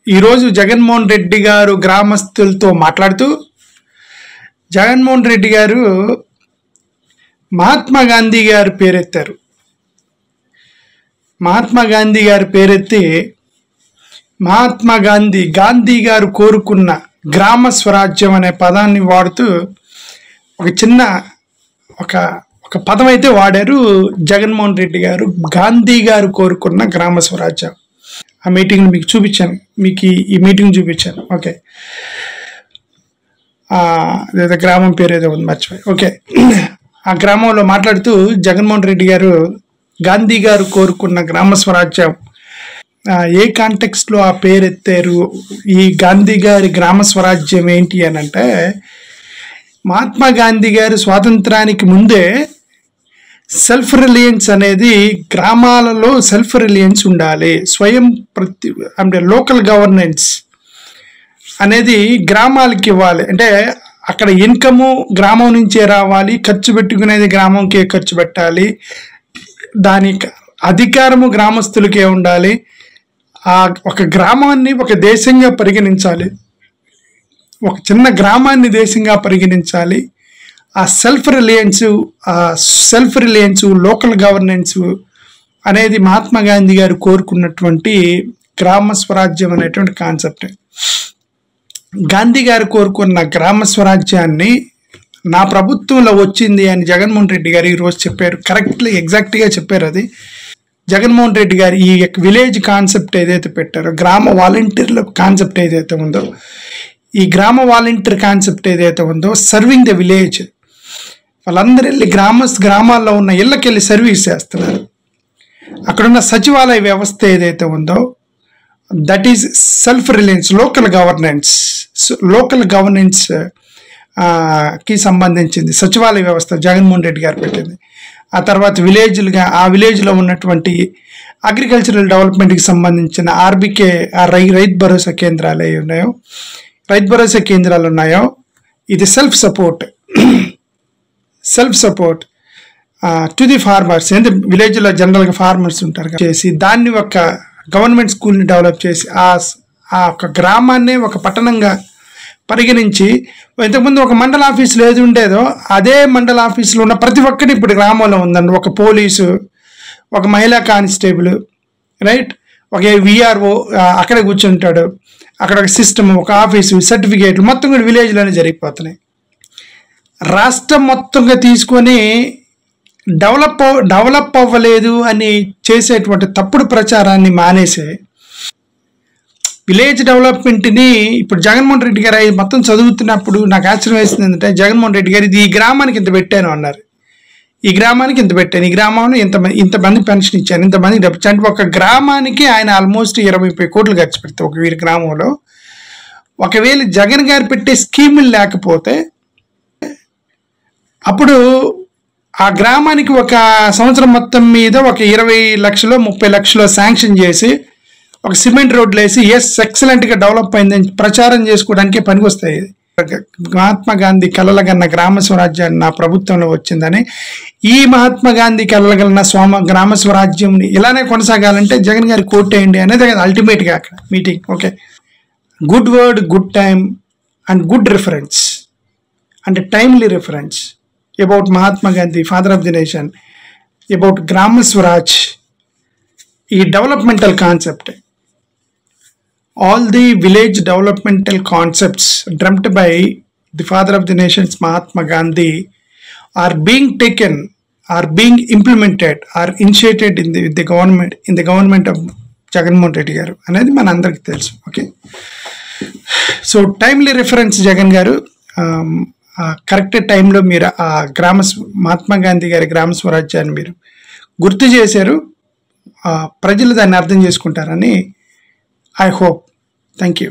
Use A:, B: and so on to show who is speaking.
A: ఈరోజు జగన్మోహన్ రెడ్డి గారు గ్రామస్తులతో మాట్లాడుతూ, జగన్మోహన్ రెడ్డి గారు మహాత్మా గాంధీ గారు పేరెత్తారు. మహాత్మా గాంధీ గారు పేరెత్తి, మహాత్మా గాంధీ గారు కోరుకున్న గ్రామ స్వరాజ్యం అనే పదాన్ని వాడుతూ ఒక చిన్న ఒక పదం అయితే వాడారు జగన్మోహన్ రెడ్డి గారు. గాంధీ గారు కోరుకున్న గ్రామ స్వరాజ్యం. ఆ మీటింగ్ మీకు చూపించాను, మీకు ఈ మీటింగ్ చూపించాను. ఓకే, ఏదో గ్రామం పేరు ఏదో ఉంది, మర్చిపోయి. ఓకే, ఆ గ్రామంలో మాట్లాడుతూ జగన్మోహన్ రెడ్డి గారు గాంధీ గారు కోరుకున్న గ్రామ స్వరాజ్యం ఏ కాంటెక్స్ట్లో ఆ పేరు ఎత్తారు, ఈ గాంధీ గారి గ్రామ స్వరాజ్యం ఏంటి అని అంటే, మహాత్మా గాంధీ గారు స్వాతంత్రానికి ముందే సెల్ఫ్ రిలయన్స్ అనేది, గ్రామాలలో సెల్ఫ్ రిలయన్స్ ఉండాలి, స్వయం అంటే లోకల్ గవర్నెన్స్ అనేది గ్రామాలకి ఇవ్వాలి. అంటే అక్కడ ఇన్కము గ్రామం నుంచే రావాలి, ఖర్చు పెట్టుకునేది గ్రామంకే ఖర్చు పెట్టాలి, దానికి అధికారము గ్రామస్తులకే ఉండాలి, ఒక గ్రామాన్ని ఒక దేశంగా పరిగణించాలి, ఒక చిన్న గ్రామాన్ని దేశంగా పరిగణించాలి. ఆ సెల్ఫ్ రిలయన్స్ లోకల్ గవర్నెన్స్ అనేది మహాత్మా గాంధీ గారు కోరుకున్నటువంటి గ్రామ స్వరాజ్యం అనేటువంటి కాన్సెప్ట్. గాంధీ గారు కోరుకున్న గ్రామ స్వరాజ్యాన్ని నా ప్రభుత్వంలో వచ్చింది అని జగన్మోహన్ రెడ్డి గారు ఈరోజు చెప్పారు. ఎగ్జాక్ట్గా చెప్పారు. అది జగన్మోహన్ రెడ్డి గారు ఈ విలేజ్ కాన్సెప్ట్ ఏదైతే పెట్టారో, గ్రామ వాలంటీర్ల కాన్సెప్ట్ ఏదైతే ఉందో, ఈ గ్రామ వాలంటీర్ కాన్సెప్ట్ ఏదైతే ఉందో, సర్వింగ్ ద విలేజ్, వాళ్ళందరూ వెళ్ళి గ్రామాల్లో ఉన్న ఇళ్ళకి వెళ్ళి సర్వీస్ చేస్తున్నారు. అక్కడున్న సచివాలయ వ్యవస్థ ఏదైతే ఉందో, that is self Reliance, local governance కి సంబంధించింది సచివాలయ వ్యవస్థ జగన్మోహన్ రెడ్డి గారు పెట్టింది. ఆ తర్వాత ఆ విలేజ్లో ఉన్నటువంటి అగ్రికల్చరల్ డెవలప్మెంట్కి సంబంధించిన ఆర్బీకే, రైతు భరోసా కేంద్రాలు ఉన్నాయో, ఇది self support to the farmers. ఎందుకంటే విలేజ్లో జనరల్గా ఫార్మర్స్ ఉంటారు చేసి, దాన్ని ఒక గవర్నమెంట్ స్కూల్ని డెవలప్ చేసి ఆ ఒక గ్రామాన్ని ఒక పట్టణంగా పరిగణించి, ఇంతకుముందు ఒక మండల ఆఫీసులో ఏది ఉండేదో అదే మండల ఆఫీసులో ఉన్న ప్రతి ఒక్కటి ఇప్పుడు గ్రామంలో ఉందండి. ఒక పోలీసు, ఒక మహిళా కానిస్టేబుల్, రైట్, ఒక విఆర్ఓ అక్కడే కూర్చుంటాడు, అక్కడ ఒక సిస్టమ్, ఒక ఆఫీసు, సర్టిఫికేట్లు మొత్తం కూడా విలేజ్లోనే జరిగిపోతున్నాయి. రాష్ట్రం మొత్తంగా తీసుకొని డెవలప్ అవ్వలేదు అని చేసేటువంటి తప్పుడు ప్రచారాన్ని మానేసే, విలేజ్ డెవలప్మెంట్ని ఇప్పుడు జగన్మోహన్ రెడ్డి గారు మొత్తం చదువుతున్నప్పుడు నాకు ఆశ్చర్యం వేసింది. ఏంటంటే జగన్మోహన్ రెడ్డి గారు ఈ గ్రామానికి ఇంత పెట్టాను అన్నారు, ఈ గ్రామానికి ఇంత పెట్టాను, ఈ గ్రామంలో ఇంతమంది పెన్షన్ ఇచ్చాను, ఇంతమంది డబ్బు. అంటే ఒక గ్రామానికి ఆయన ఆల్మోస్ట్ 20-30 కోట్లు ఖర్చు పెడతారు ఒక వీరి గ్రామంలో. ఒకవేళ జగన్ గారు పెట్టే స్కీములు లేకపోతే అప్పుడు ఆ గ్రామానికి ఒక సంవత్సరం మొత్తం మీద ఒక 20 లక్షలు 30 లక్షలు శాంక్షన్ చేసి ఒక సిమెంట్ రోడ్లు వేసి ఎక్సలెంట్గా డెవలప్ అయిందని ప్రచారం చేసుకోవడానికే పనికొస్తాయి. మహాత్మా గాంధీ కలలుగన్న గ్రామ స్వరాజ్యాన్ని నా ప్రభుత్వంలో వచ్చిందని, ఈ మహాత్మా గాంధీ కలలుగన్న గ్రామ స్వరాజ్యంని ఇలానే కొనసాగాలంటే జగన్ గారి కోటేయండి అనేది అల్టిమేట్గా అక్కడ meeting. Okay, good word, good time and good reference అంటే timely reference about Mahatma Gandhi, father of the nation, about Gram Swaraj, a developmental concept. All the village developmental concepts dreamt by the father of the nations, Mahatma Gandhi, are being taken, are being implemented, are initiated in the government of Jagannath Reddy garu anedi mana andariki telusu. Okay, so timely reference Jagan garu, correct టైంలో మీరు ఆ మహాత్మా గాంధీ గారి గ్రామ స్వరాజ్యాన్ని మీరు గుర్తు చేశారు. ప్రజలు దాన్ని అర్థం చేసుకుంటారని ఐ హోప్. Thank you.